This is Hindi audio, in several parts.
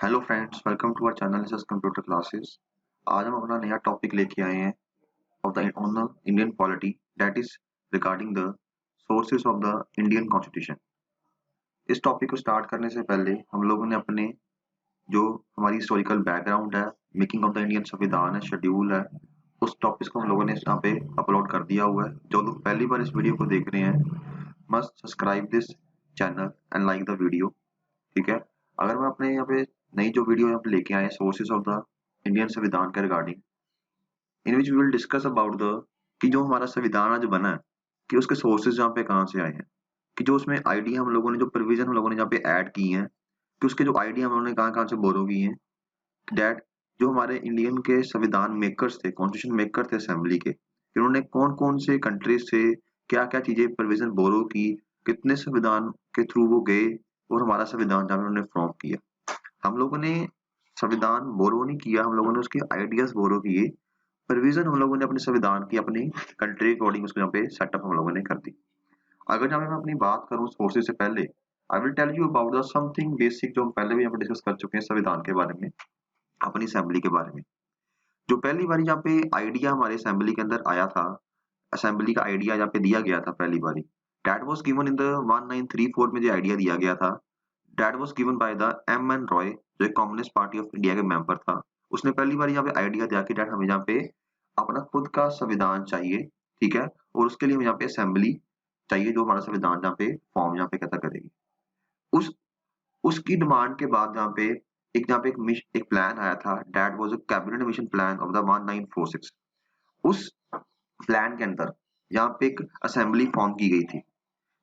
Hello friends, welcome to our channel this is computer classes. आज हम अपना नया टॉपिक लेके आए हैं of the on the Indian polity, that is regarding the sources of the Indian constitution. इस टॉपिक को स्टार्ट करने से पहले हम लोगों ने अपने जो हमारी हिस्टोरिकल बैकग्राउंड है, मेकिंग ऑफ द इंडियन संविधान है, शेड्यूल है, उस टॉपिक को हम लोगों ने यहाँ पे अपलोड कर दिया हुआ है। जो लोग पहली बार इस वीडियो को देख रहे हैं must subscribe this channel and like the video. ठीक है। अगर मैं अपने यहाँ पे नई जो वीडियो यहाँ पे लेके आए सोर्सेज ऑफ द इंडियन संविधान के regarding, in which we will discuss about the कि जो हमारा संविधान आज बना है कि उसके सोर्सेज यहाँ पे कहाँ से आए हैं, कि जो उसमें आइडिया हम लोगों ने, जो प्रोविजन हम लोगों ने यहाँ पे ऐड की हैं, कि उसके जो आइडिया हम लोगों ने कहाँ कहाँ से बोरो की हैं, डैट जो हमारे इंडियन के संविधान मेकर्स थे, कॉन्स्टिट्यूशन मेकर थे असेंबली के, इन्होंने कौन कौन से कंट्रीज से क्या क्या चीजें प्रोविजन बोरो की, कितने संविधान के थ्रू वो गए और हमारा संविधान जहाँ उन्होंने फॉर्म किया। हम लोगों ने संविधान बोरो नहीं किया, हम लोगों ने उसके आइडियाज बोरो किए, प्रोविजन हम लोगों ने अपने संविधान की अपनी कंट्री अकॉर्डिंग उसको यहाँ पे सेटअप हम लोगों ने कर दी। अगर जहाँ पे मैं अपनी बात करूँ सोर्सेज से पहले, I will tell you about the something basic जो हम पहले भी यहाँ पे डिस्कस कर चुके हैं संविधान के बारे में, अपनी असेंबली के बारे में। जो पहली बार यहाँ पे आइडिया हमारे असेंबली के अंदर आया था, असेंबली का आइडिया यहाँ पे दिया गया था पहली बारी, that was given in the 1934 में जो आइडिया दिया गया था, that was given by the M N Roy, जो एक कम्युनिस्ट पार्टी ऑफ इंडिया के मेंबर था। उसने पहली बार यहाँ पे आइडिया दिया कि डैट हमें यहाँ पे अपना खुद का संविधान चाहिए। ठीक है। और उसके लिए हमें यहाँ पे असेंबली चाहिए जो हमारा संविधान यहाँ पे फॉर्म यहाँ पे कैसा करेगी। उस उसकी डिमांड के बाद यहाँ पे एक प्लान आया था, that was a cabinet mission plan of the 1946। उस प्लान के अंदर यहाँ पे एक असेंबली फॉर्म की गई थी,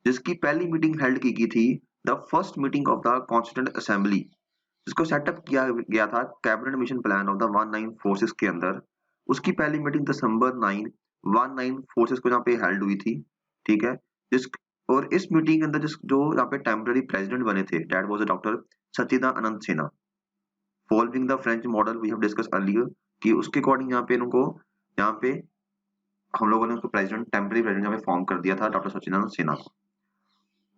जिसकी पहली मीटिंग हेल्ड की थी, the first meeting of the constituent assembly, जिसको सेटअप किया गया था cabinet mission plan of the 1946 के अंदर। उसकी पहली मीटिंग दिसंबर 9 1946 को यहाँ पे हेल्ड हुई थी। ठीक है। जिस और इस मीटिंग के अंदर जिस जो यहाँ पे टेम्पररी प्रेसिडेंट बने थे, that was doctor Sachchidanand Sinha, following the French model we have discuss earlier, कि उसके अकॉर्डिंग यहाँ पे इनको यहाँ पे हम लोगों ने उसको प्रेसिडेंट, टेम्पररी प्रेसिडेंट यहाँ पे फॉर्म कर दिया था डॉक्टर सच्चिदानंद सिन्हा को।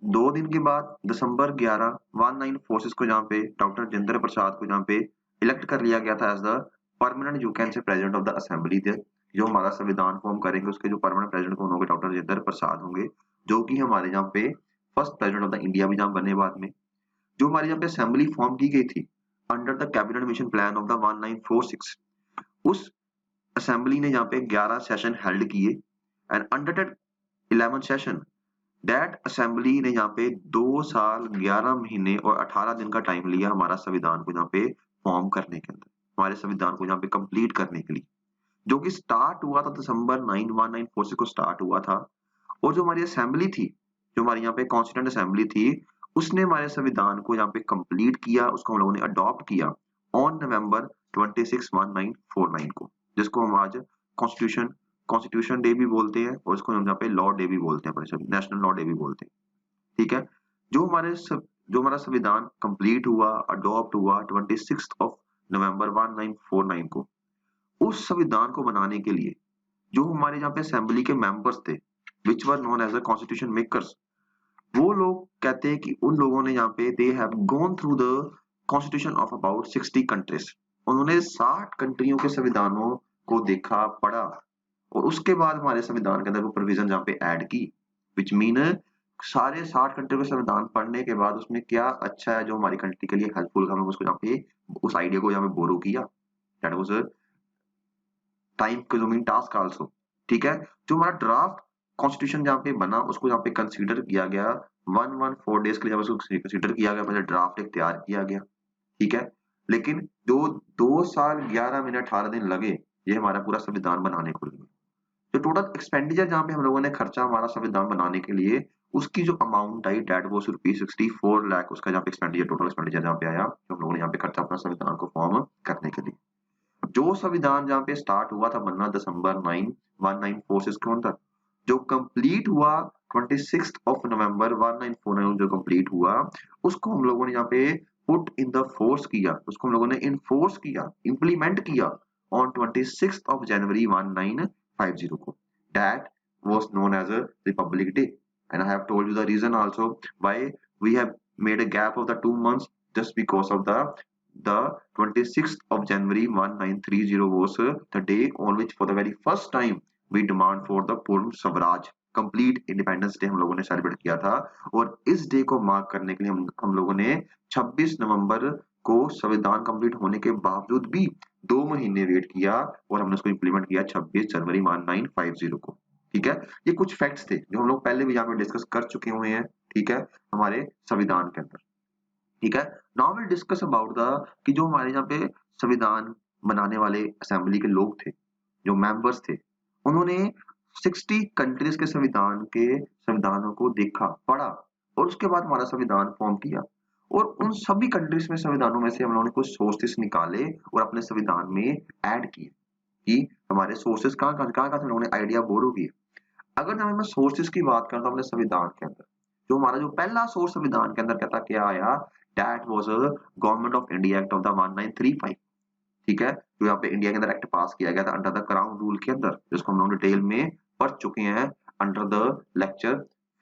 2 दिन के बाद दिसंबर 11 1946 को यहाँ पे डॉक्टर जितेंद्र प्रसाद को यहाँ पे इलेक्ट कर लिया गया था as the permanent you can say president of the assembly. जो हमारा संविधान फॉर्म करेंगे उसके जो परमानेंट प्रेसिडेंट कौन होंगे, डॉक्टर जितेंद्र प्रसाद होंगे, जो कि हमारे यहाँ पे first president of the India भी जहाँ बने बाद में। जो हमारे यहाँ पे असेंबली फॉर्म की गई थी under the cabinet mission plan of the 1946, उस असेंबली ने यहाँ पे 11 सेशन हेल्ड किए, and under that 11 session that assembly ने यहाँ पे 2 साल 11 महीने और 18 दिन का टाइम लिया हमारा संविधान को यहाँ पे फॉर्म करने के अंदर, हमारे संविधान को यहाँ पे कंप्लीट करने के लिए, जो कि स्टार्ट हुआ था दिसंबर 9 1946 को स्टार्ट हुआ था। और जो हमारी असेंबली थी, जो हमारी यहाँ पे कॉन्स्टिट्यूंट असेंबली थी, उसने हमारे संविधान को यहाँ पे कंप्लीट किया, उसको हम लोगों ने अडॉप्ट किया ऑन नवंबर 26 1949 को, जिसको हम आज कॉन्स्टिट्यूशन कॉन्स्टिट्यूशन डे भी बोलते हैं, और इसको हम यहाँ पे लॉ डे भी बोलते हैं, अपने सभी नेशनल लॉ डे भी बोलते हैं। ठीक है। जो हमारा संविधान कंप्लीट हुआ, अडॉप्ट हुआ 26 नवंबर 1949 को, उस संविधान को बनाने के लिए जो हमारे यहाँ पे असेंबली के मेंबर्स थे, which were known as a constitution makers, वो लोग कहते हैं कि उन लोगों ने यहाँ पे they have gone through the constitution of about 60 countries. उन्होंने 60 कंट्रियों के संविधानों को देखा, पढ़ा, और उसके बाद हमारे संविधान के अंदर वो प्रोविजन यहाँ पे ऐड की, विच मीन सारे 60 कंट्रियों के संविधान पढ़ने के बाद उसमें क्या अच्छा है जो हमारी कंट्री के लिए हेल्पफुल, हम लोग उसको यहाँ पे उस आइडिया को यहाँ पे बोरो किया। That was a time consuming task also. ठीक है। जो हमारा ड्राफ्ट कॉन्स्टिट्यूशन जहाँ पे बना उसको यहाँ पे कंसीडर किया गया, 114 डेज के लिए उसको कंसीडर किया गया, पहले ड्राफ्ट एक तैयार किया गया। ठीक है। लेकिन जो 2 साल 11 महीने 18 दिन लगे ये हमारा पूरा संविधान बनाने को लिए, जो टोटल एक्सपेंडिचर जहाँ पे हम लोगों ने खर्चा हमारा संविधान बनाने के लिए, उसकी जो अमाउंट आई डेट वो ₹64 लाख, उसका जहाँ पे एक्सपेंडिचर, टोटल एक्सपेंडिचर जहाँ पे आया, जो हम लोगों ने यहाँ पे खर्चा अपना संविधान को फॉर्म करने के लिए। जो संविधान जहाँ पे स्टार्ट हुआ था बनना दिसंबर 9 1946 के अंदर, जो कंप्लीट हुआ 26 नवंबर 1949 जो कंप्लीट हुआ, उसको हम लोगों ने यहाँ पे पुट इन द फोर्स किया, उसको हम लोगों ने इनफोर्स किया, इंप्लीमेंट किया ऑन 26 जनवरी 1950 को। That was known as a Republic Day, and I have told you the reason also why we have made a gap of the 2 months, just because of the the 26th of January 1930 was the day on which for the very first time we demand for the पूर्ण स्वराज कंप्लीट इंडिपेंडेंस डे हम लोगों ने सेलिब्रेट किया था। और इस डे को मार्क करने के लिए हम लोगों ने 26 नवंबर को संविधान कंप्लीट होने के बावजूद भी 2 महीने वेट किया और हमने उसको इंप्लीमेंट किया 26 जनवरी 1950 को। ठीक है, ये कुछ फैक्ट्स थे जो हम लोग पहले भी यहाँ पे डिस्कस कर चुके हुए हैं, ठीक है, हमारे संविधान के अंदर। ठीक है, now will discuss about the कि जो हमारे यहाँ पे संविधान बनाने वाले असेंबली के लोग थे, जो मेंबर्स थे, उन्होंने 60 कंट्रीज के संविधानों को देखा, पढ़ा और उसके बाद हमारा संविधान फॉर्म किया। और उन सभी कंट्रीज में संविधानों में से हम लोगों ने कुछ सोर्सेस निकाले और अपने संविधान में ऐड किए कि हमारे सोर्सेस कहाँ से हम लोगों ने आइडिया बोरो किए। अगर मैं सोर्सेस की बात करता हूँ अपने संविधान के अंदर, जो हमारा जो पहला सोर्स संविधान के अंदर कहता क्या आया, that was a government of India act of the 1935। ठीक है, जो यहाँ पे इंडिया के अंदर एक्ट पास किया गया था अंडर द क्राउन रूल के अंदर, जिसको हम लोग डिटेल में पढ़ चुके हैं अंडर द लेक्चर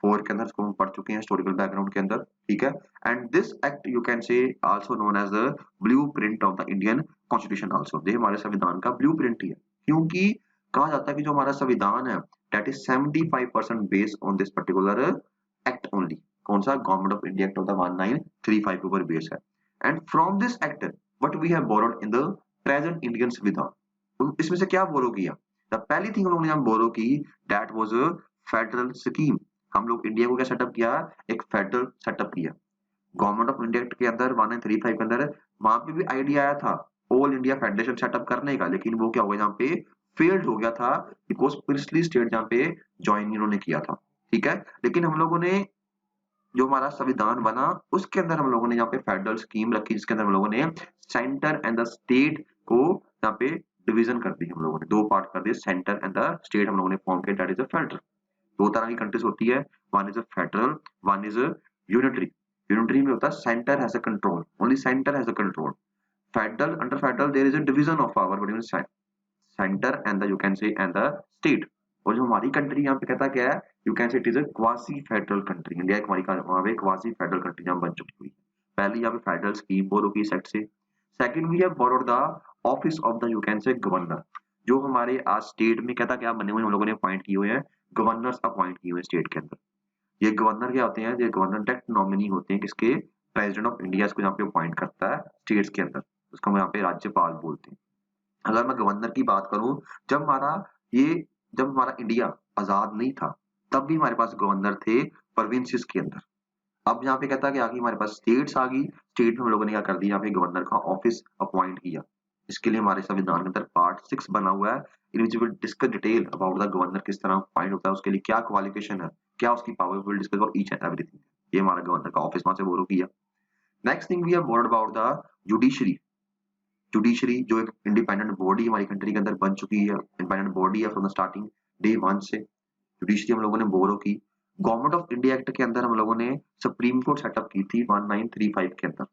4 के अंदर, इसको हम पढ़ चुके हैं हिस्टोरिकल बैकग्राउंड के अंदर। ठीक है, and this act you can say also known as the blueprint of the Indian constitution also. ये हमारे संविधान का ब्लूप्रिंट ही है, क्योंकि कहा जाता है कि जो हमारा संविधान है that is 75% based on this particular act only. कौन सा? Government of India act of the 1935 के ऊपर बेस है। And from this act what we have borrowed in the present Indian संविधान, तो इसमें से क्या बोरो किया? द पहली थिंग हम लोगों ने यहाँ बोरो की that was a federal scheme. हम लोग इंडिया को क्या सेटअप किया? एक फेडरल सेटअप किया। गवर्नमेंट ऑफ इंडिया एक्ट के अंदर 1935 के अंदर वहां पे भी आइडिया आया था ऑल इंडिया फेडरेशन सेटअप करने का, लेकिन वो क्या हो गया, यहाँ पे फेल्ड हो गया था बिकॉज प्रिंसली स्टेट जहाँ पे ज्वाइन इन्होंने किया था। ठीक है, लेकिन हम लोगों ने जो हमारा संविधान बना उसके अंदर हम लोगों ने यहाँ पे फेडरल स्कीम रखी, जिसके अंदर हम लोगों ने सेंटर एंड द स्टेट को यहाँ पे डिवीजन कर दी। हम लोगों ने दो पार्ट कर दिए, सेंटर एंड द स्टेट हम लोगों ने फॉर्म किया, दैट इज अ फेडरल। दो तरह की कंट्रीज होती है, one is a federal, one is a unitary. Unitary में होता है centre has a control, only centre has a control. Federal, under federal there is a division of power between centre and the you can say and the state. और जो हमारी कंट्री यहाँ पे कहता क्या है, you can say it is a quasi federal country. India हमारी वहां पे क्वासी फेडरल कंट्री यहाँ बन चुकी हुई। पहली यहाँ पे फेडरल स्कीम बोरो की सेट से। Second we have borrowed the office of the you can say governor. जो हमारे आज स्टेट में कहता क्या बने हुए हम लोगों ने अपॉइंट किए हुए हैं, गवर्नर्स अपॉइंट किए हुए स्टेट के अंदर। ये गवर्नर क्या होते हैं? ये गवर्नर डायरेक्ट नॉमिनी होते हैं किसके? प्रेसिडेंट ऑफ इंडिया इसको यहाँ पे अपॉइंट करता है स्टेट्स के अंदर, उसको हम यहाँ पे राज्यपाल बोलते हैं। अगर मैं गवर्नर की बात करूं, जब हमारा ये जब हमारा इंडिया आजाद नहीं था तब भी हमारे पास गवर्नर थे प्रोविंसेस के अंदर। अब यहाँ पे कहता है कि आगे हमारे पास स्टेट्स आ गई, स्टेट में हम लोगों ने क्या कर दिया, यहाँ पे गवर्नर का ऑफिस अपॉइंट किया। इसके लिए हमारे संविधान के अंदर पार्ट 6 बना हुआ है, in which will discuss detail about the governor, किस तरह अपॉइंट होता है, उसके लिए क्या क्वालिफिकेशन है, क्या उसकी power, will discuss about each and everything. ये हमारा गवर्नर का ऑफिस वहां से बोरो किया। Next thing we have borrowed about the judiciary. Judiciary जो एक इंडिपेंडेंट बॉडी हमारी कंट्री के अंदर बन चुकी है, इंडिपेंडेंट बॉडी है फ्रॉम द स्टार्टिंग डे 1 से। जुडिशरी हम लोगों ने बोरो की। गवर्नमेंट ऑफ इंडिया एक्ट के अंदर हम लोगों ने सुप्रीम कोर्ट सेटअप की थी 1935 के अंदर।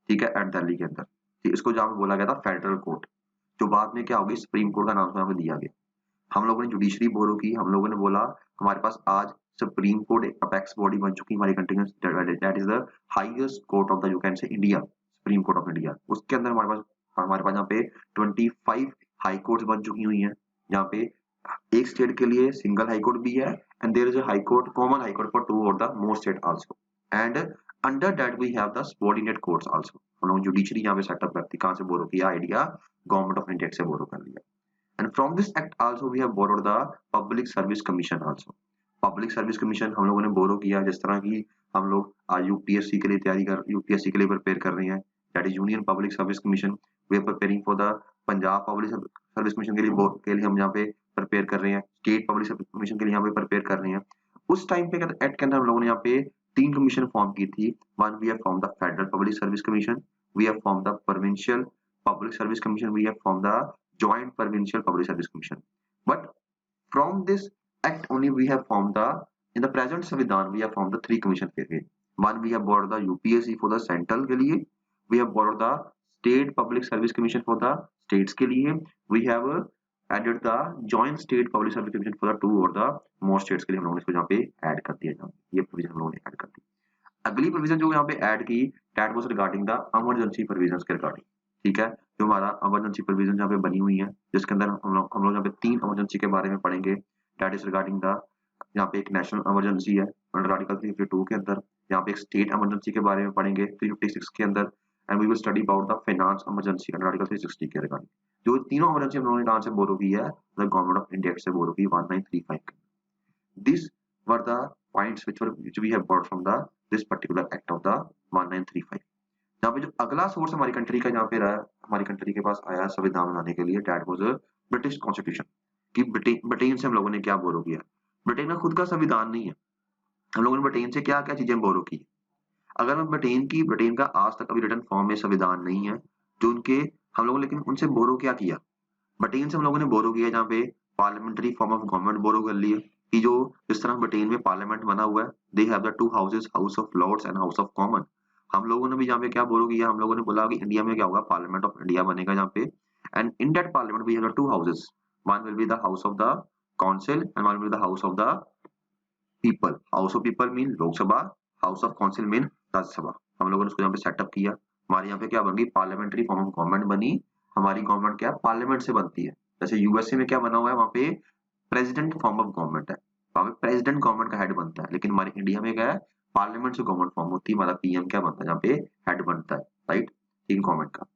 ठीक है, एट दिल्ली के अंदर। ठीक, इसको जहाँ पे बोला गया था फेडरल कोर्ट, जो बाद में क्या होगी सुप्रीम कोर्ट का नाम यहाँ पे दिया गया। हम लोगों ने जुडिशरी बोरो की। हम लोगों ने बोला हमारे पास आज सुप्रीम कोर्ट एक अपेक्स बॉडी बन चुकी है हमारी कंट्री में, that is the highest court of the you can से India, supreme court of India. उसके अंदर हमारे पास यहाँ पे 25 हाई कोर्ट्स बन चुकी हुई हैं, जहाँ पे एक स्टेट के लिए सिंगल हाई कोर्ट भी है and there is a high court, common high court for 2 or the more state also. And under that we have the subordinate courts also. हम लोग जुडिशरी यहाँ पे सेटअप करती, कहाँ से बोरो किया आइडिया? गवर्नमेंट ऑफ इंडिया से बोरो कर लिया। And from this act also we have borrowed the Public Service Commission also. Public Service Commission हम लोगों ने बोरो किया, जिस तरह की हम लोग आज यूपीएससी के लिए यूपीएससी के लिए प्रिपेयर कर रहे हैं, that is union public service commission. We are preparing for the Punjab public service commission के लिए हम यहाँ पे प्रिपेयर कर रहे हैं, स्टेट पब्लिक सर्विस कमीशन के लिए यहाँ पे प्रिपेयर कर रहे हैं। उस टाइम पे एक्ट के अंदर हम लोगों ने यहाँ पे 3 कमीशन फॉर्म की थी। One we have form the federal public service commission, we have form the provincial public service commission, we have form the joint provincial public service commission. But from this act only we have formed in the present संविधान we have formed the 3 commission के लिए। One we have borrowed the UPSC for the central के लिए, we have borrowed the state public service commission for the states के लिए, we have added the joint state public service commission for the 2 और the more states के लिए हम लोगों ने इसको यहाँ पे ऐड कर दिया। ये प्रोविजन हम लोगों ने ऐड कर दी। अगली प्रोविजन जो यहाँ पे ऐड की that was regarding the emergency provisions के रिगार्डिंग, ठीक है। जो हमारा इमरजेंसी प्रोविजन यहाँ पे बनी हुई है, जिसके अंदर हम लोग यहाँ पे 3 इमरजेंसी के बारे में पढ़ेंगे। दैट इज रिगार्डिंग द, यहाँ पे एक नेशनल इमरजेंसी है अंडर आर्टिकल 352 के अंदर, यहाँ पे एक स्टेट इमरजेंसी के बारे में पढ़ेंगे 356 के अंदर, and we will study about the finance emergency under article 360 के रिगार्डिंग। जो तीनों इमरजेंसी हम लोगों ने कहां से बोरो की है, द गवर्नमेंट ऑफ इंडिया से बोरो की 1935 के। These were the points which we have brought from the this particular act of the 1935। यहाँ पे जो अगला सोर्स हमारी कंट्री का यहाँ पे रहा, हमारी कंट्री के पास आया संविधान बनाने के लिए, दैट वाज ब्रिटिश कॉन्स्टिट्यूशन। कि ब्रिटेन से हम लोगों ने क्या बोरो किया। ब्रिटेन का खुद का संविधान नहीं है, हम लोगों ने ब्रिटेन से क्या क्या चीजें बोरो की। अगर हम ब्रिटेन का आज तक अभी रिटन फॉर्म में संविधान नहीं है, जो उनके हम लोगों ने लेकिन उनसे बोरो क्या किया। ब्रिटेन से हम लोगों ने बोरो किया जहाँ पे पार्लियामेंट्री फॉर्म ऑफ गवर्नमेंट बोरो कर लिए, कि जो जिस तरह ब्रिटेन में पार्लियामेंट बना हुआ है, they have the 2 houses, house of lords and house of common. हम लोगों ने भी यहाँ पे क्या बोरो किया, हम लोगों ने बोला कि इंडिया में क्या होगा, पार्लियामेंट ऑफ इंडिया बनेगा जहाँ पे, and in that parliament we have the 2 houses, one will be the house of the council and one will be the house of the people. House of people mean Lok Sabha, house of council mean Rajya Sabha. हम लोगों ने उसको यहाँ पे सेटअप किया। हमारे यहाँ पे क्या बन गई, पार्लियामेंट्री फॉर्म ऑफ गवर्नमेंट बनी। हमारी गवर्नमेंट क्या पार्लियामेंट से बनती है। जैसे यूएसए में क्या बना हुआ है, वहां पे प्रेसिडेंट फॉर्म ऑफ गवर्नमेंट है, वहां पे प्रेसिडेंट गवर्नमेंट का हेड बनता है। लेकिन हमारे इंडिया में क्या है, पार्लियामेंट से गवर्नमेंट फॉर्म होती है, हमारा पीएम क्या बनता है, जहाँ पे हेड बनता है, राइट, ठीक गवर्नमेंट का।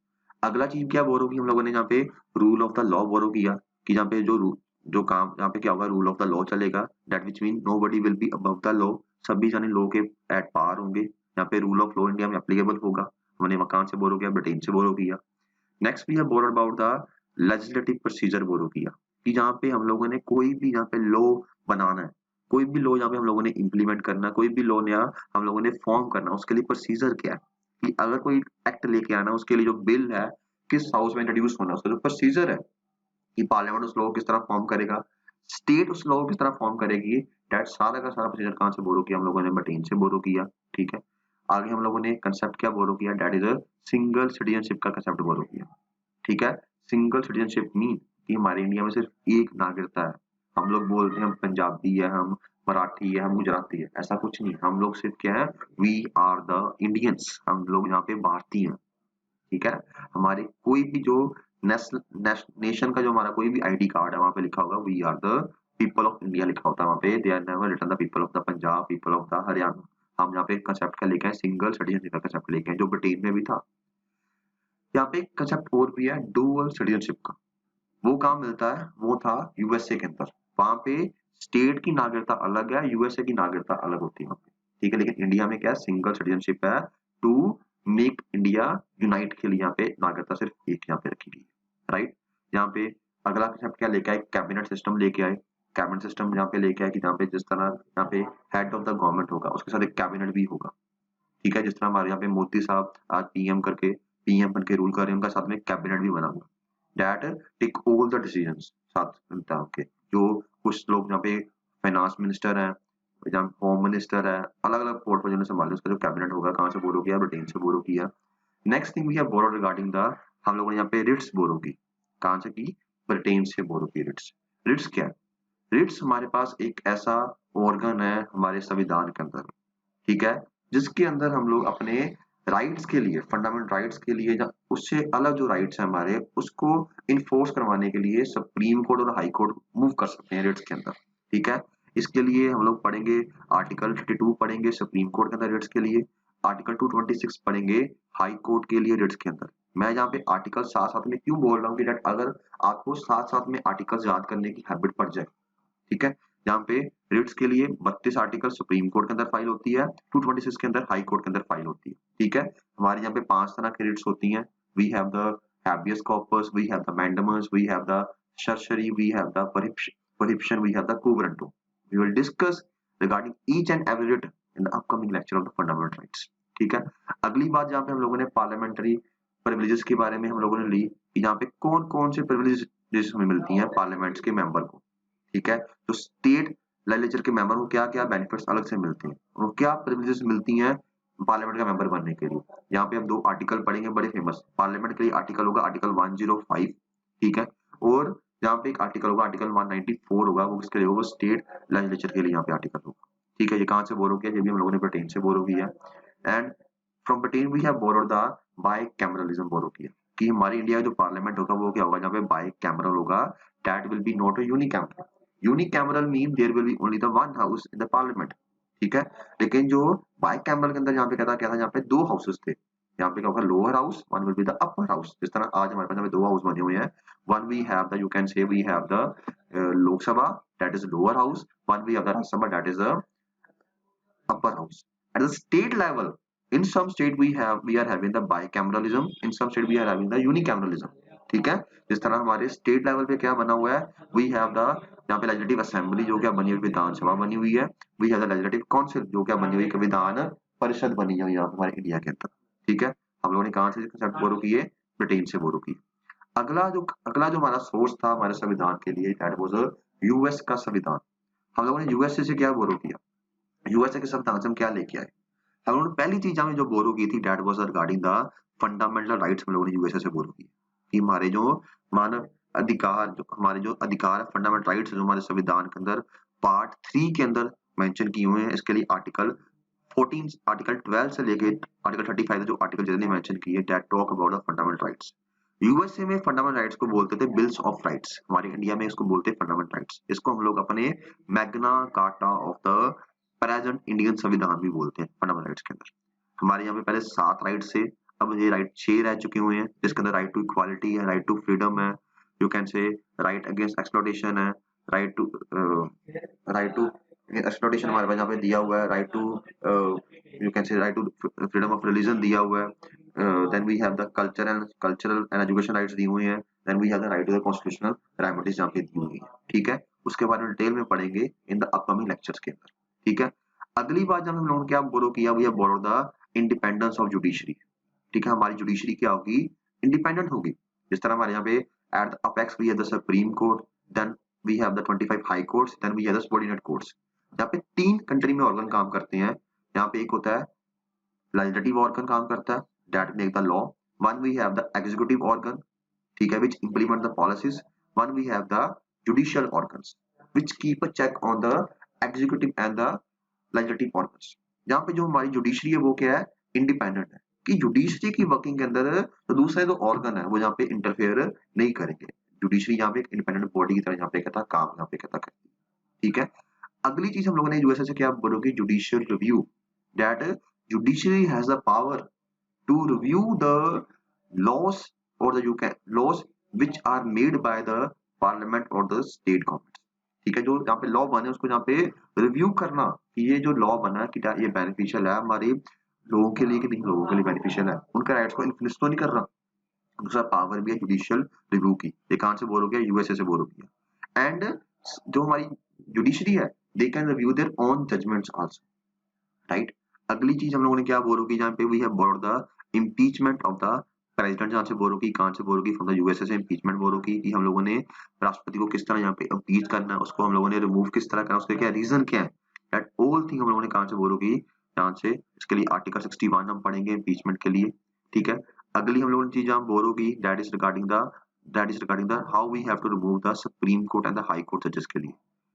अगला चीज क्या बोरो की हम लोगों ने, यहाँ पे रूल ऑफ द लॉ बोरो किया, कि जहाँ पे जो काम यहाँ पे क्या होगा, रूल ऑफ द लॉ चलेगा, that which mean nobody will be above the law, सभी जाने लॉ के एट पार होंगे। यहाँ पे रूल ऑफ लॉ इंडिया में एप्लीकेबल होगा। हमने मकान से बोरो किया, ब्रिटेन से बोरो किया। Next we have borrowed about the legislative procedure borrow किया, कि जहाँ पे हम लोगों ने कोई भी यहाँ पे लॉ बनाना है, कोई भी लॉ यहाँ पे हम लोगों ने इम्प्लीमेंट करना है, कोई भी लॉ नया हम लोगों ने फॉर्म करना, उसके लिए प्रोसीजर क्या है, कि अगर कोई एक्ट लेके आना, उसके लिए जो बिल है किस हाउस में इंट्रोड्यूस होना, उसका जो प्रोसीजर है, कि पार्लियामेंट उस लॉ को किस तरह फॉर्म करेगा, स्टेट उस लॉ को किस तरह फॉर्म करेगी, दैट सारा का सारा प्रोसीजर कहाँ से बोरो किया, हम लोगों ने ब्रिटेन से बोरो किया, ठीक है। आगे हम लोगों ने कंसेप्ट क्या बोरो किया, that is a single citizenship का कंसेप्ट बोरो किया, ठीक है। सिंगल सिटीजनशिप मीन कि हमारे इंडिया में सिर्फ एक नागरिकता है। हम लोग बोलते हैं हम पंजाबी है, हम मराठी है, हम गुजराती है, ऐसा कुछ नहीं। हम लोग सिर्फ क्या है, वी आर द इंडियंस, हम लोग यहाँ पे भारतीय हैं, ठीक है। हमारे कोई भी जो नेशन का जो हमारा कोई भी आईडी कार्ड है, वहां पे लिखा होगा we are the people of India लिखा होता है वहां पे, they are never written the people of the Punjab, people of the Haryana. हम यहाँ पे कंसेप्ट का लेके आए, सिंगल सिटीजनशिप का कंसेप्ट लेके आए, जो ब्रिटेन में भी था। यहाँ पे एक कंसेप्ट और भी है, डुअल सिटीजनशिप का। वो कहाँ मिलता है, वो था यूएसए के अंदर। वहां पे स्टेट की नागरिकता अलग है, यूएसए की नागरिकता अलग होती है वहां पे, ठीक है। लेकिन इंडिया में क्या है, सिंगल सिटीजनशिप है, टू मेक इंडिया यूनाइट के लिए यहाँ पे नागरिकता सिर्फ एक यहाँ पे रखी गई है, राइट। यहाँ पे अगला कंसेप्ट क्या लेके आए, कैबिनेट सिस्टम लेके आए। कैबिनेट सिस्टम यहाँ पे लेके आए कि जहाँ पे जिस तरह यहाँ पे हेड ऑफ द गवर्नमेंट होगा, उसके साथ एक कैबिनेट भी होगा, ठीक है। जिस तरह हमारे यहाँ पे मोदी साहब आज पीएम करके रूल कर रहे हैं, उनका साथ में कैबिनेट भी बना हुआ, that take all the decisions साथ मिलता है। जो कुछ लोग यहाँ पे फाइनेंस मिनिस्टर है, जहाँ होम मिनिस्टर है, अलग अलग पोर्टफोलियो संभाले, उसका जो कैबिनेट होगा, कहाँ से बोरो किया, ब्रिटेन से बोरो किया। Next thing we have borrow regarding the, हम लोगों ने यहाँ पे रिट्स बोरो की, कहाँ से की, ब्रिटेन से बोरो की रिट्स। रिट्स क्या है, रिट्स हमारे पास एक ऐसा ऑर्गन है हमारे संविधान के अंदर, ठीक है, जिसके अंदर हम लोग अपने राइट्स के लिए, फंडामेंटल राइट्स के लिए, उससे अलग जो राइट्स है हमारे, उसको इन्फोर्स करवाने के लिए सुप्रीम कोर्ट और हाई कोर्ट मूव कर सकते हैं रिट्स के अंदर, ठीक है। इसके लिए हम लोग पढ़ेंगे आर्टिकल 52 पढ़ेंगे सुप्रीम कोर्ट के अंदर रिट्स के लिए, आर्टिकल 226 पढ़ेंगे हाई कोर्ट के लिए रिट्स के अंदर। मैं यहाँ पे आर्टिकल साथ साथ में क्यों बोल रहा हूँ, कि अगर आपको साथ साथ में आर्टिकल याद करने की हैबिट पड़ जाए, ठीक है। यहाँ पे रिट्स के लिए 32 आर्टिकल सुप्रीम कोर्ट के अंदर फाइल होती है, 226 के अंदर हाई कोर्ट के अंदर फाइल होती है, ठीक है। हमारे यहाँ पे 5 तरह की रिट्स होती हैं। We have the habeas corpus, we have the mandamus, we have the certiorari, we have the prohibition, we have the quo warranto। We will discuss regarding each and every writ in the upcoming lecture of the fundamental rights, ठीक है। अगली बात जहाँ पे हम लोगों ने पार्लियामेंट्री प्रिविलेजेस के बारे में हम लोगों ने ली, कि यहाँ पे कौन कौन से प्रिविलेजेस हमें मिलती हैं पार्लियामेंट्स के मेंबर को, ठीक है। तो स्टेट लेजिस्लेचर के मेंबर को क्या क्या बेनिफिट्स अलग से मिलते हैं, उनको क्या प्रिविलेजेस मिलती हैं पार्लियामेंट का मेंबर बनने के लिए। यहाँ पे हम 2 आर्टिकल पढ़ेंगे बड़े फेमस, पार्लियामेंट के लिए आर्टिकल होगा आर्टिकल 105, ठीक है। और यहाँ पे एक आर्टिकल होगा आर्टिकल 194 होगा, वो किसके लिए होगा, स्टेट लेजिस्लेचर के लिए यहाँ पे आर्टिकल होगा, ठीक है, ये कहाँ से बोरो किया, ये भी हम लोगों ने ब्रिटेन से बोरो किया। And from Britain we have borrowed the bicameralism borrow किया, कि हमारी इंडिया का जो पार्लियामेंट होगा वो क्या होगा, जहाँ पे बाइकैमरल होगा, that will be not a unicameral. Unicameral mean there will be only the one house in the parliament, ठीक है। लेकिन जो बाइकैमरल के अंदर यहाँ पे क्या था, यहाँ पे दो हाउसेस थे, यहाँ पे क्या होगा, lower house, one will be the upper house. जिस तरह आज हमारे पास यहाँ पे दो हाउस बने हुए हैं, one we have the, you can say we have the Lok Sabha, that is lower house, one we have the Rajya Sabha, that is the upper house. At the state level, in some state we are having the bicameralism, in some state we are having the unicameralism, ठीक है। जिस तरह हमारे स्टेट लेवल पे क्या बना हुआ है, वी हैव द, यहाँ पे लेजिस्लेटिव असेंबली जो क्या बनी हुई, विधानसभा बनी हुई है, we have the legislative council जो क्या बनी हुई, विधान परिषद बनी हुई है हमारे इंडिया के अंदर, ठीक है। हम लोगों ने कहाँ से कंसेप्ट बोरो किए, ब्रिटेन से बोरो किए। अगला जो हमारा सोर्स था हमारे संविधान के लिए, दैट वाज यूएस का संविधान। हम लोगों ने यूएसए से क्या बोरो किया, यूएसए के संविधान से हम क्या लेके आए, हम लोगों ने पहली चीज हमें जो बोरो की थी, that was regarding the fundamental rights. हम लोगों ने यूएसए से बोरो की कि हमारे जो मानव अधिकार, जो हमारे जो अधिकार है, फंडामेंटल राइट्स जो हमारे संविधान के अंदर पार्ट 3 के अंदर मेंशन किए हुए हैं, इसके लिए आर्टिकल 14, आर्टिकल 12 से लेके आर्टिकल 35 जो आर्टिकल जितने मेंशन किए, that talk about the fundamental rights. USA में फंडामेंटल राइट्स को बोलते थे बिल्स ऑफ राइट्स, हमारे इंडिया में इसको बोलते हैं फंडामेंटल राइट्स। इसको हम लोग अपने Magna carta of the present Indian संविधान भी बोलते हैं फंडामेंटल राइट्स के अंदर। हमारे यहाँ पे पहले 7 राइट्स थे, अब ये राइट 6 रह चुके हुए हैं, जिसके अंदर राइट टू इक्वालिटी है, राइट टू फ्रीडम है, you can say right against exploitation है, राइट टू एक्सप्लॉयटेशन हमारे पास यहाँ पे दिया हुआ है, right to you can say right to freedom of religion दिया हुआ है, then we have the cultural and education rights दी हुई हैं, then we have the right to the constitutional remedies यहाँ पे दी हुई है, ठीक है। उसके बारे में डिटेल में पढ़ेंगे इन द अपकमिंग लेक्चर्स के अंदर, ठीक है। अगली बात जब हम लोगों ने क्या बोरो किया, we have borrowed the independence of judiciary, ठीक है। हमारी जुडिशरी क्या होगी, इंडिपेंडेंट होगी। जिस तरह हमारे यहाँ पे at the apex we have the supreme court, then we have the 25 high courts, then we have the subordinate courts. यहाँ पे 3 कंट्री में ऑर्गन काम करते हैं। यहाँ पे एक होता है लेजिस्लेटिव ऑर्गन काम करता है, that make the law, one we have the executive organ, ठीक है, which implement the policies, one we have the judicial organs which keep a check on the executive and the legislative organs। यहाँ पे जो हमारी जुडिशरी है वो क्या है, इंडिपेंडेंट है, कि जुडिशरी की वर्किंग के अंदर तो दूसरे जो ऑर्गन है वो यहाँ पे इंटरफेयर नहीं करेंगे। जुडिशरी यहाँ पे एक इंडिपेंडेंट बॉडी की तरह यहाँ पे कहता काम यहाँ पे कहता करती, ठीक है। अगली चीज हम लोगों ने यूएसए से क्या बोलोगे, judicial review, that judiciary has the power to review the laws or the you can laws which are made by the parliament or the state government, ठीक है। जो यहाँ पे लॉ बने उसको यहाँ पे रिव्यू करना कि ये जो लॉ बना है कि क्या ये बेनिफिशियल है हमारे लोगों के लिए कि नहीं लोगों के लिए बेनिफिशियल है, उनके राइट्स को इन्फ्लुएंस तो नहीं कर रहा। दूसरा पावर भी है जुडिशियल रिव्यू की, ये कहाँ से बोलो गया, यूएसए से बोलो गया। एंड जो हमारी जुडिशरी है, they can review their own judgments also, right. अगली चीज हम लोगों ने क्या बोलो की, जहाँ पे we have borrowed the impeachment of the president, जहाँ से बोरो की, कहाँ से बोरो की, फ्रॉम द यूएसए से इम्पीचमेंट बोरो की, कि हम लोगों ने राष्ट्रपति को किस तरह यहाँ पे इम्पीच करना है, उसको हम लोगों ने रिमूव किस तरह करना, उसके क्या रीजन क्या है, दैट ऑल थिंग हम लोगों ने कहाँ से बोरो की, यहाँ से। इसके लिए आर्टिकल 61 हम पढ़ेंगे इम्पीचमेंट के लिए, ठीक है। अगली हम लोगों ने चीज हम बोरो की, that is regarding the how we have to remove the supreme court and the high court जजेस के लिए।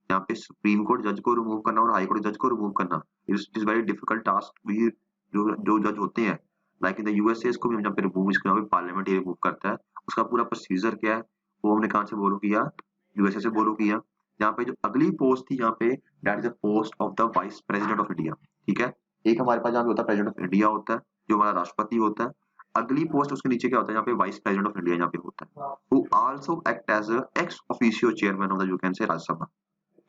यहाँ पे सुप्रीम कोर्ट जज को रिमूव करना और हाई कोर्ट जज को रिमूव करना इज वेरी डिफिकल्ट टास्क। भी जो जज होते हैं लाइक इन द यूएसए, इसको भी हम जहाँ पे रिमूव, इसको यहाँ पे पार्लियामेंट ही रिमूव करता है, उसका पूरा प्रोसीजर क्या है वो हमने कहाँ से बोलो किया, यूएसए से बोलो किया। यहाँ पे जो अगली पोस्ट थी यहाँ पे, that is the post of the vice president of India, ठीक है। एक हमारे पास यहाँ पे होता है प्रेसिडेंट ऑफ इंडिया होता है, जो हमारा राष्ट्रपति होता है। अगली पोस्ट उसके नीचे क्या होता है, यहाँ पे वाइस प्रेसिडेंट ऑफ इंडिया यहाँ पे होता है, who also act as ex officio chairman of the you can say Rajya Sabha,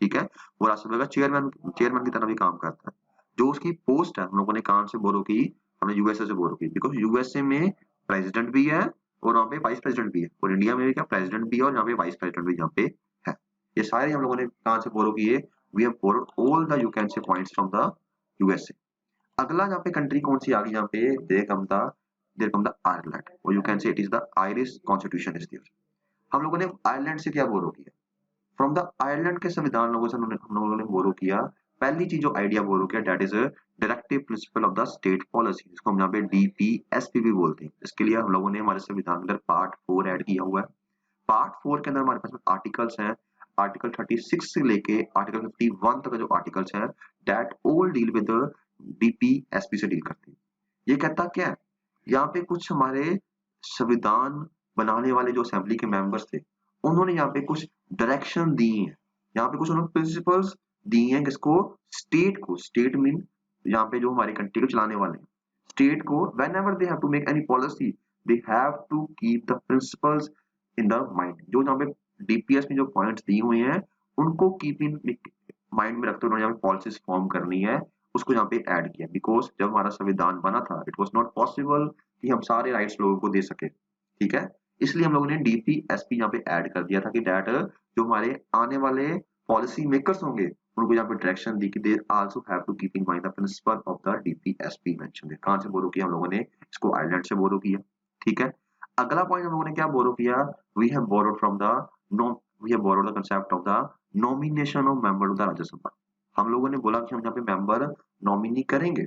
ठीक है। वो राज्यसभा का चेयरमैन की तरह भी काम करता है। जो उसकी पोस्ट है हम लोगों ने कहाँ से बोरो की, हमने यूएसए से बोरो की, बिकॉज यूएसए में प्रेसिडेंट भी है और वहाँ पे वाइस प्रेसिडेंट भी है, और इंडिया में भी क्या प्रेसिडेंट भी है और यहाँ पे वाइस प्रेसिडेंट भी यहाँ पे है। ये सारे हम लोगों ने कहाँ से बोरो किए, we have borrowed all the you can say points from the USA. अगला यहाँ पे कंट्री कौन सी आ गई, यहाँ पे देयर कम द आयरलैंड, और you can say it is the Irish constitution is there. हम लोगों ने आयरलैंड से क्या बोरो किया, फ्रॉम द आयरलैंड के संविधान लोगों से हम लोगों ने बोरो किया। पहली चीज जो आइडिया बोरो किया, that is directive principle of the state policy, जिसको हम यहाँ पे डीपीएसपी भी बोलते हैं। इसके लिए हम लोगों ने हमारे संविधान के अंदर पार्ट 4 ऐड किया हुआ है। पार्ट 4 के अंदर हमारे पास आर्टिकल्स हैं, आर्टिकल 36 से लेके आर्टिकल 51 तक जो आर्टिकल्स है that all deal with DPSP से डील करते हैं। ये कहता क्या है, यहाँ पे कुछ हमारे संविधान बनाने वाले जो असेंबली के मेंबर्स थे उन्होंने यहाँ पे कुछ डायरेक्शन दी है, यहाँ पे कुछ उन्होंने प्रिंसिपल्स दी हैं किसको, स्टेट को। स्टेट मीन यहाँ पे जो हमारी कंट्री को चलाने वाले हैं, स्टेट को whenever they have to make any policy they have to keep the principles in the mind। जो यहाँ पे डीपीएस में जो पॉइंट्स दिए हुए हैं उनको कीप इन माइंड में रखते हुए उन्होंने यहाँ पे पॉलिसीज फॉर्म करनी है, उसको यहाँ पे ऐड किया। बिकॉज जब हमारा संविधान बना था इट वॉज नॉट पॉसिबल कि हम सारे राइट्स लोगों को दे सके, ठीक है, इसलिए हम लोगों ने डीपीएसपी यहाँ पे ऐड कर दिया था कि डैट जो हमारे आने वाले पॉलिसी मेकर्स होंगे उनको यहाँ पे डायरेक्शन दी कि they also have to keep in mind the principle of the DPSP mention. कहां से बोरो किया हम लोगों ने, इसको आयरलैंड से बोरो किया, ठीक है। अगला पॉइंट हम लोगों ने क्या बोरो किया, we have borrowed from the we have borrowed the concept of the nomination of member of the Rajya Sabha. हम लोगों ने बोला कि हम यहाँ पे मेंबर नॉमिनी करेंगे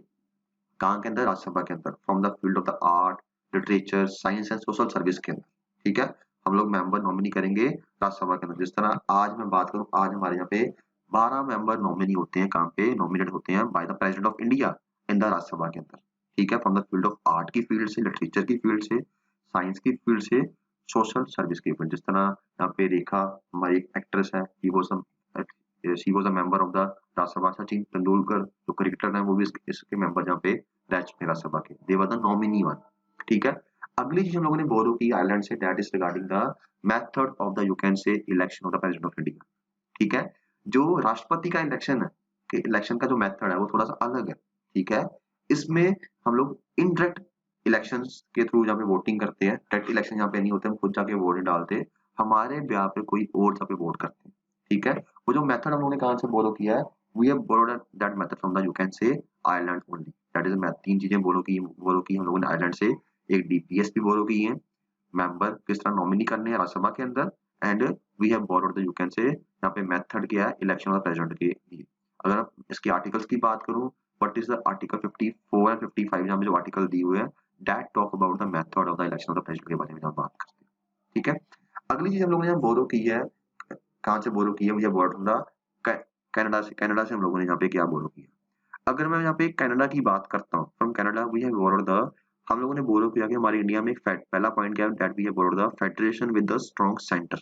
कहाँ के अंदर, राज्यसभा के अंदर, from the field of the art, literature, science and social service के अंदर, ठीक है। हम लोग मेंबर नॉमिनी करेंगे राज्यसभा के अंदर। जिस तरह आज मैं बात करूं, आज हमारे यहाँ पे 12 मेंबर नॉमिनी होते हैं, कहाँ पे नॉमिनेट होते हैं by the president of India in the Rajya Sabha के अंदर, ठीक है, from the field of art की फील्ड से, लिटरेचर की फील्ड से, साइंस की फील्ड से, सोशल सर्विस की फील्ड। जिस तरह यहाँ पे रेखा हमारी एक्ट्रेस है, she was a member of the Rajya Sabha. Sachin Tendulkar जो क्रिकेटर है वो भी इसके मेंबर यहाँ पे राज्यसभा के, दे वर द नॉमिनी वन, ठीक है। अगली चीज हम लोगों ने बोलो की आयरलैंड से, that is regarding the method of the you can से election of the president of India, ठीक है। जो राष्ट्रपति का इलेक्शन है, कि इलेक्शन का जो मेथड है वो थोड़ा सा अलग है, ठीक है। इसमें हम लोग इनडायरेक्ट इलेक्शंस के थ्रू जहाँ पे वोटिंग करते हैं, डायरेक्ट इलेक्शन यहाँ पे नहीं होते, हम खुद जाके वोट नहीं डालते, हमारे ब्याह पे कोई और जहाँ पे वोट करते हैं, ठीक है। वो जो मेथड हम लोगों ने कहाँ से बोलो किया है, we have borrowed that method from the you can say Ireland only, that is तीन चीजें बोलो की हम लोगों ने आयरलैंड से, एक डीपीएस भी बोरो की है, मेंबर किस तरह नॉमिनी करने हैं राज्यसभा के अंदर, and we have borrowed the you can say यहाँ पे मेथड क्या है इलेक्शन ऑफ प्रेसिडेंट के लिए। अगर आप इसके आर्टिकल्स की बात करूं, what is the article 54 and 55 यहाँ पे जो आर्टिकल दिए हुए हैं that talk about the method of the election of the president के बारे में बात करते हैं, ठीक है। अगली चीज हम लोगों ने यहाँ बोरो की है, कहाँ से बोरो की है, we have borrowed from the Canada से हम लोगों ने यहाँ पे क्या बोरो किया। अगर मैं यहाँ पे कनाडा की बात करता हूँ, from Canada we have borrowed the, हम लोगों ने बोरो किया कि हमारे इंडिया में एक पहला पॉइंट क्या है, that we have borrowed the federation with the strong centre,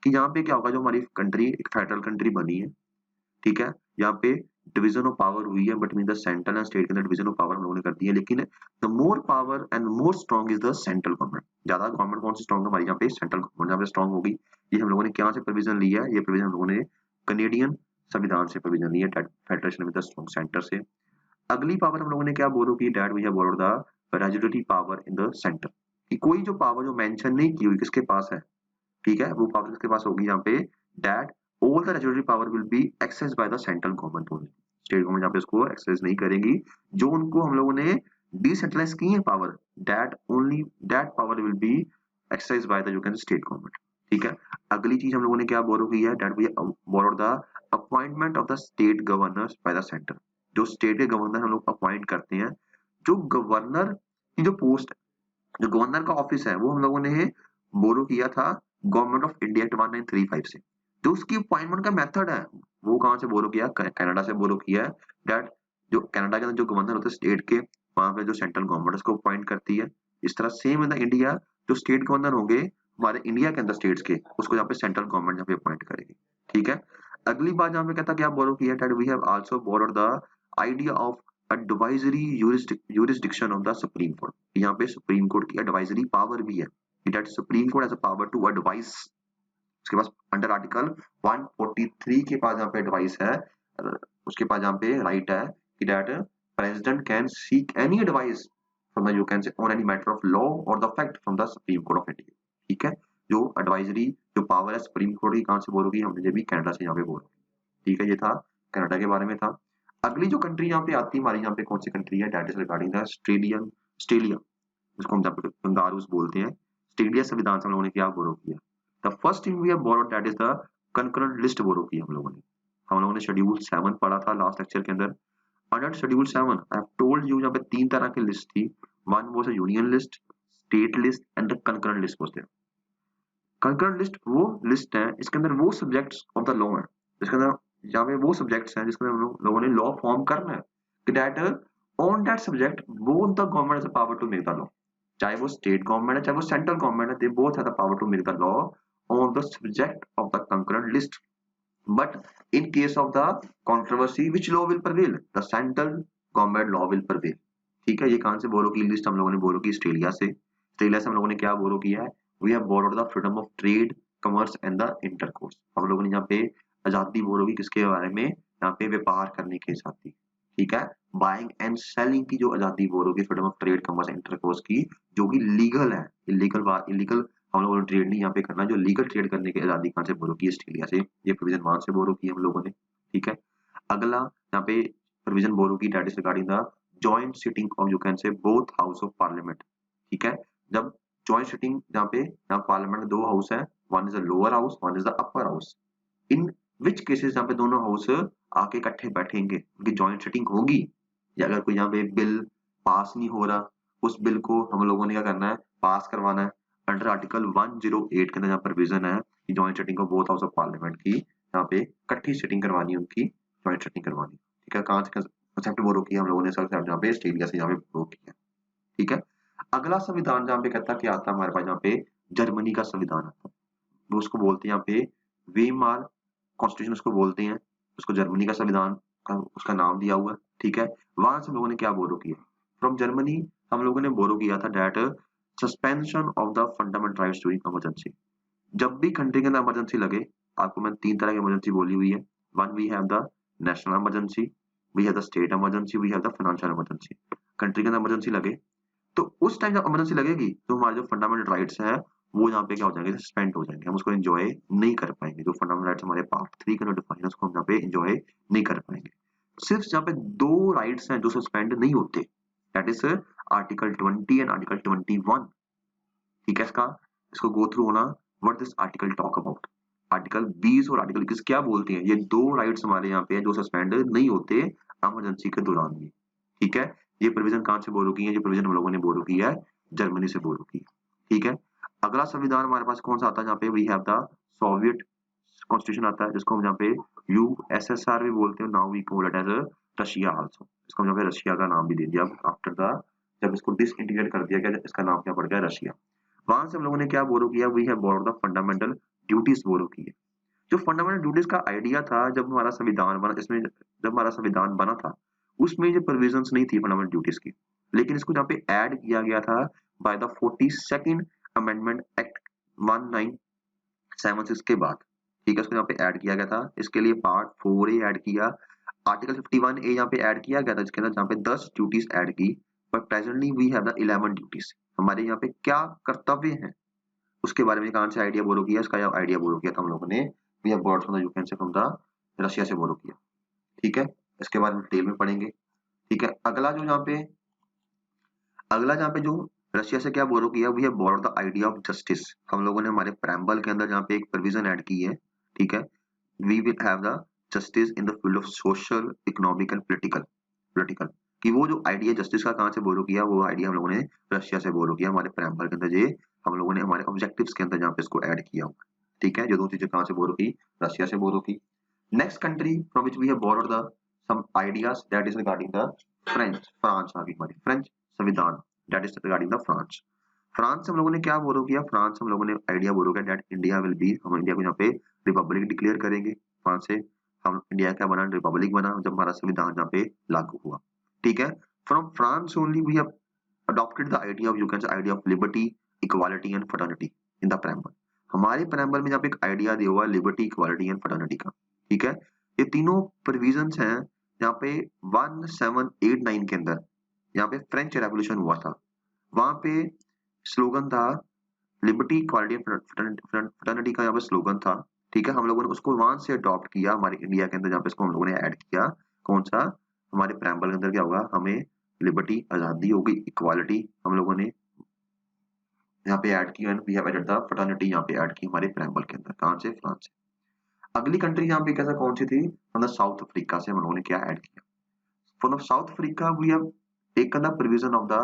कि यहाँ पे क्या होगा, जो हमारी कंट्री एक फेडरल कंट्री बनी है, ठीक है, यहाँ पे डिवीजन ऑफ पावर हुई है but mean the central and state के अंदर डिवीजन ऑफ पावर हम लोगों ने कर दी है, लेकिन the more power and more strong is the central government. ज्यादा गवर्नमेंट कौन सी स्ट्रॉन्ग है, हमारी यहाँ पे सेंट्रल गवर्नमेंट यहाँ पे स्ट्रॉन्ग होगी। ये हम लोगों ने क्या से प्रोविजन लिया है, ये प्रोविजन हम लोगों ने कनेडियन संविधान से प्रोविजन लिया है, federation with the strong centre से। अगली पावर हम लोगों ने क्या बोलो की, that we have borrowed the regulatory power in the centre, कि कोई जो पावर जो मेंशन नहीं की हुई किसके पास है, ठीक है, वो पावर किसके पास होगी यहाँ पे, that all the regulatory power will be access by the central government only. State government यहाँ पे उसको एक्सेस नहीं करेगी, जो उनको हम लोगों ने डिसेंट्रलाइज की है power, that only that power will be access by the you can state government, ठीक है। अगली चीज हम लोगों ने क्या बोरो की है, that we borrowed the appointment of the state governors by the centre. जो स्टेट के गवर्नर हम लोग अपॉइंट करते हैं, जो गवर्नर की जो पोस्ट, जो गवर्नर का ऑफिस है वो हम लोगों ने बोरो किया था गवर्नमेंट ऑफ इंडिया एक्ट 1935 से। जो उसकी अपॉइंटमेंट का मेथड है वो कहाँ से बोरो किया, कनाडा से बोरो किया है, दैट जो कनाडा के अंदर जो गवर्नर होते हैं स्टेट के, वहां पे जो सेंट्रल गवर्नमेंट उसको अपॉइंट करती है। इस तरह सेम इन द इंडिया जो स्टेट गवर्नर होंगे हमारे इंडिया के अंदर स्टेट्स के, उसको यहाँ पे सेंट्रल गवर्नमेंट यहाँ पे अपॉइंट करेगी, ठीक है। अगली बात यहाँ पे कहता क्या बोरो किया, that we have also borrowed the idea of advisory jurisdiction ऑफ द सुप्रीम कोर्ट। यहाँ पे सुप्रीम कोर्ट की एडवाइजरी पावर भी है, that supreme court has a power to advise, उसके पास अंडर आर्टिकल 143 के पास यहाँ पे एडवाइस है, उसके पास यहाँ पे राइट है कि that president can seek any advice from the you can say on any matter of law और the fact from the supreme court of India, ठीक है। जो एडवाइजरी जो पावर है सुप्रीम कोर्ट की कहाँ से बोलोगी, हमने ये भी कनाडा से यहाँ पे बोलो, ठीक है। ये था कनाडा के बारे में था। अगली जो कंट्री यहाँ पे आती है हमारी, यहाँ पे कौन सी कंट्री है, that is regarding the Australia, जिसको हम कंगारूस बोलते हैं। ऑस्ट्रेलिया संविधान से हम लोगों ने क्या बोरो किया, the first thing we have borrowed that is the concurrent list borrow की हम लोगों ने शेड्यूल 7 पढ़ा था लास्ट लेक्चर के अंदर। Under schedule 7 I have told you यहाँ पे 3 तरह की लिस्ट थी, one was a union list, state list and the concurrent list was there. Concurrent list वो लिस्ट है इसके अंदर वो सब्जेक्ट्स ऑफ द लॉ है, जिसके अंदर जहाँ पे वो सब्जेक्ट्स हैं जिसके अंदर लोगों ने लॉ फॉर्म करना है, that on that subject both the government has the power to make the law, चाहे वो स्टेट गवर्नमेंट है चाहे वो सेंट्रल गवर्नमेंट है, they both have the power to make the law on the subject of the concurrent list, but in case of the controversy which law will prevail, the central government law will prevail. ठीक है, ये कहां से बोरो की लिस्ट हम लोगों ने बोरो की ऑस्ट्रेलिया से, ऑस्ट्रेलिया से हम लोगों ने क्या बोरो किया है, we have borrowed the freedom of trade commerce and the intercourse, हम लोगों ने यहाँ पे आजादी बोरो की किसके बारे में, यहाँ पे व्यापार करने की आजादी, ठीक है, बाइंग एंड सेलिंग की जो आजादी बोरो की, freedom of trade commerce intercourse की, जो कि लीगल है, इलीगल हम लोगों ने ट्रेड नहीं यहाँ पे करना, जो लीगल ट्रेड करने की आजादी कहाँ से बोरो की, ऑस्ट्रेलिया से, ये प्रोविजन वहां से बोरो की हम लोगों ने। ठीक है, अगला यहाँ पे प्रोविजन बोरो की that is regarding the joint sitting of you can से बोथ हाउस ऑफ पार्लियामेंट। ठीक है, जब जॉइंट सिटिंग जहाँ पे यहाँ पार्लियामेंट में दो हाउस है, one is the lower house one is the upper house, in which cases जहाँ पे दोनों हाउस आके इकट्ठे बैठेंगे, उनकी जॉइंट सिटिंग होगी, या अगर कोई यहाँ पे बिल पास नहीं हो रहा, उस बिल को हम लोगों ने क्या करना है, पास करवाना है, अंडर आर्टिकल 108 के अंदर यहाँ प्रोविजन है कि जॉइंट सिटिंग को बोथ हाउस ऑफ पार्लियामेंट की यहाँ पे इकट्ठी सिटिंग करवानी है, उनकी जॉइंट सिटिंग करवानी। ठीक है, कहाँ से कंसेप्ट बोरो किया हम लोगों ने, कंसेप्ट यहाँ पे ऑस्ट्रेलिया से यहाँ पे बोरो किया। ठीक है, अगला संविधान जहाँ पे कहता क्या आता है हमारे पास, यहाँ पे जर्मनी का संविधान आता है, वो उसको बोलते हैं यहाँ पे वेमार कॉन्स्टिट्यूशन उसको बोलते हैं, उसको जर्मनी का संविधान का उसका नाम दिया हुआ है। ठीक है, वहां से हम लोगों ने क्या बोरो किया, फ्रॉम जर्मनी हम लोगों ने बोरो किया था that suspension of the fundamental rights during emergency. जब भी कंट्री के अंदर इमरजेंसी लगे, आपको मैंने तीन तरह की इमरजेंसी बोली हुई है, one we have the national emergency, we have the state emergency, we have the financial emergency. Country के अंदर इमरजेंसी लगे तो उस टाइम जब इमरजेंसी लगेगी तो हमारे जो फंडामेंटल राइट्स हैं वो यहाँ पे क्या हो जाएंगे, सस्पेंड हो जाएंगे, हम उसको एंजॉय नहीं कर पाएंगे, जो फंडामेंटल राइट्स हमारे पार्ट 3 के अंदर डिफाइन है उसको हम यहाँ पे एंजॉय नहीं कर पाएंगे। सिर्फ यहाँ पे दो राइट्स हैं जो सस्पेंड नहीं होते, that is article 20 and article 21। ठीक है, इसको गो थ्रू होना, what this article talk about, article 20 और आर्टिकल 21 क्या बोलते हैं, ये दो राइट्स हमारे यहाँ पे है जो सस्पेंड नहीं होते इमरजेंसी के दौरान भी। ठीक है, ये प्रोविजन कहां से बोरो की है, ये प्रोविजन हम लोगों ने बोरो की है जर्मनी से बोरो की। ठीक है, अगला संविधान हमारे पास कौन सा आता है, जहाँ पे we have the Soviet constitution आता है, जिसको हम यहाँ पे यूएसएसआर भी बोलते हैं, now we call it as Russia also, इसको हम यहाँ पे रशिया का नाम भी दे दिया आफ्टर द, जब इसको डिसइंटीग्रेट कर दिया गया इसका नाम क्या पड़ गया, रशिया। वहां से हम लोगों ने क्या बोरो किया, we have borrowed the fundamental duties borrow की है। जो फंडामेंटल ड्यूटीज का आइडिया था जब हमारा संविधान बना, इसमें जब हमारा संविधान बना था उसमें ये प्रोविजंस नहीं थी फंडामेंटल ड्यूटीज की, लेकिन इसको जहाँ पे ऐड किया गया था by the 42nd amendment act 1976 के बाद। ठीक है, इसको यहाँ पे ऐड किया गया था, इसके लिए पार्ट 4A ऐड किया, आर्टिकल 51A यहाँ पे ऐड किया गया था, जिसके अंदर जहाँ पे 10 ड्यूटीज ऐड की, but presently we have the 11 duties. हमारे यहाँ पे क्या कर्तव्य हैं उसके बारे में कहां से आइडिया बोरो किया, इसका आइडिया बोरो किया था हम लोगों ने, we have borrowed from the Ukraine से, फ्रॉम द रशिया से बोरो किया। ठीक है, इसके बारे में डिटेल में पढ़ेंगे। ठीक है, अगला जहाँ पे जो रशिया से क्या बोरो किया, we have borrowed the idea of justice, हम लोगों ने हमारे प्रेम्बल के अंदर जहाँ पे एक प्रोविजन ऐड की है। ठीक है, we will have the justice in the field of social economic and political कि वो जो आइडिया जस्टिस का कहाँ से बोरो किया, वो आइडिया हम लोगों ने रशिया से बोरो किया, हमारे प्रेम्बल के अंदर ये हम लोगों ने हमारे ऑब्जेक्टिव्स के अंदर जहाँ पे इसको ऐड किया हुआ। ठीक है, जो दो चीजें कहाँ से बोरो की, रशिया से बोरो की। Next country from which we have borrowed the some ideas that is regarding the France आ गई हमारी फ्रेंच संविधान, that is regarding the France. France हम लोगों ने क्या बोरो किया, फ्रांस हम लोगों ने आइडिया बोरो किया दैट इंडिया विल बी, हम इंडिया को यहाँ पे रिपब्लिक डिक्लेयर करेंगे, फ्रांस से हम इंडिया क्या बना, रिपब्लिक बना जब हमारा संविधान यहाँ पे लागू हुआ। ठीक है, from France only we have adopted the idea of, you can say, idea of liberty, equality and fraternity in the preamble। हमारे preamble में जहाँ पे एक आइडिया दिया हुआ है लिबर्टी, इक्वालिटी एंड फ्रेटर्निटी का। ठीक है, ये तीनों प्रोविजंस हैं यहाँ पे 1789 के अंदर, यहाँ पे फ्रेंच रेवोल्यूशन हुआ था, वहां पे स्लोगन था लिबर्टी, इक्वालिटी एंड फ्रेटर्निटी का यहाँ पे स्लोगन था। ठीक है, हम लोगों ने उसको वहां से अडॉप्ट किया हमारे इंडिया के अंदर, जहाँ पे इसको हम लोगों ने ऐड किया, कौन सा, हमारे प्रेम्बल के अंदर क्या होगा, हमें लिबर्टी आजादी होगी, इक्वालिटी हम लोगों ने यहाँ पे ऐड की, and we have added the fraternity यहाँ पे ऐड की हमारे प्रेम्बल के अंदर, कहां से, फ्रांस से। अगली कंट्री यहाँ पे कैसा कौन सी थी, फ्रॉम द साउथ अफ्रीका से हम लोगों ने क्या ऐड किया, from the South Africa we have taken the provision of the,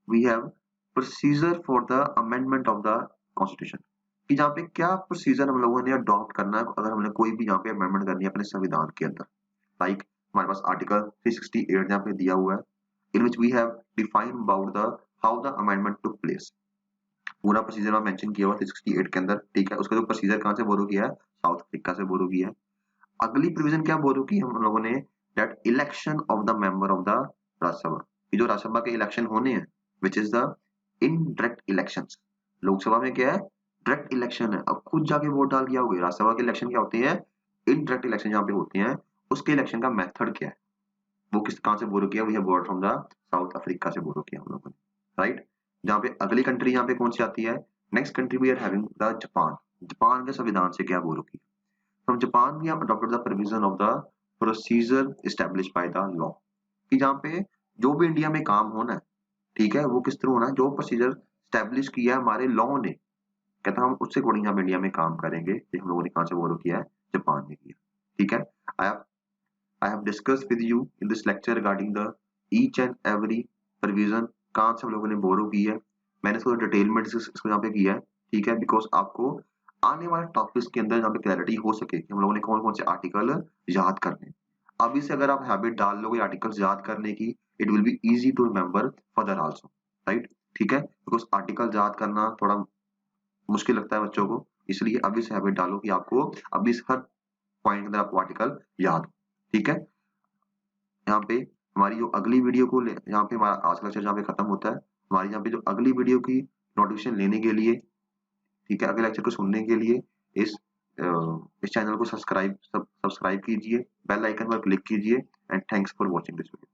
we have procedure for the amendment of the constitution, कि जहाँ पे क्या प्रोसीजर हम लोगों ने अडॉप्ट करना है अगर हमने कोई भी यहाँ पे अमेंडमेंट करनी है अपने संविधान के अंदर। लाइक हमारे पास आर्टिकल 368 यहाँ पे दिया हुआ है, in which we have defined about the how the amendment took place. पूरा प्रोसीजर में मेंशन किया हुआ 368 के अंदर, ठीक है। उसका जो प्रोसीजर कहाँ से बोरो किया है, साउथ अफ्रीका से बोरो किया है। अगली प्रोविजन क्या बोरो की हम लोगों ने, that election of the member of the Rajya Sabha, कि जो राज्यसभा के इलेक्शन होने हैं which is the indirect elections. Lok Sabha में क्या है, डायरेक्ट इलेक्शन है, अब खुद जाके वोट डाल के आओगे। राज्यसभा के इलेक्शन क्या होते हैं, इनडायरेक्ट इलेक्शन जहाँ पे होते हैं, उसके इलेक्शन का मेथड क्या है, वो किस कहाँ से बोरो किया, we have borrowed from the South Africa से बोरो किया हम लोगों ने, राइट। जहाँ पे अगली कंट्री यहाँ पे कौन सी आती है, next country we are having the Japan. Japan के संविधान से क्या बोरो किया, from Japan we have adopted the provision of the procedure established by the law, कि जहाँ पे जो भी इंडिया में काम होना है, ठीक है, वो किस तरह होना है, जो प्रोसीजर स्टैब्लिश किया है हमारे लॉ ने, कहता हम उससे अकॉर्डिंग हम इंडिया में काम करेंगे। हम लोगों ने कहाँ से बोरो किया है, जापान ने किया, ठीक है। I have discussed with you in this lecture regarding the each and every provision कहाँ से हम लोगों ने बोरो की है। मैंने इसको डिटेल में इसको यहाँ पे किया है, ठीक है, बिकॉज आपको आने वाले टॉपिक्स के अंदर यहाँ पे क्लैरिटी हो सके कि हम लोगों ने कौन कौन से आर्टिकल याद करने। अभी से अगर आप हैबिट डाल लोगे आर्टिकल्स याद करने की, it will be easy to remember further also, right, ठीक है। बिकॉज आर्टिकल याद करना थोड़ा मुश्किल लगता है बच्चों को, इसलिए अभी से हैबिट डालो कि आपको अभी हर पॉइंट के अंदर आपको आर्टिकल याद हो, ठीक है। यहाँ पे हमारी जो अगली वीडियो को यहाँ पे हमारा आज का लेक्चर जहाँ पे खत्म होता है, हमारी यहाँ पे जो अगली वीडियो की नोटिफिकेशन लेने के लिए, ठीक है, अगले लेक्चर को सुनने के लिए इस चैनल को सब्सक्राइब कीजिए, बेल आइकन पर क्लिक कीजिए, and thanks for watching this video.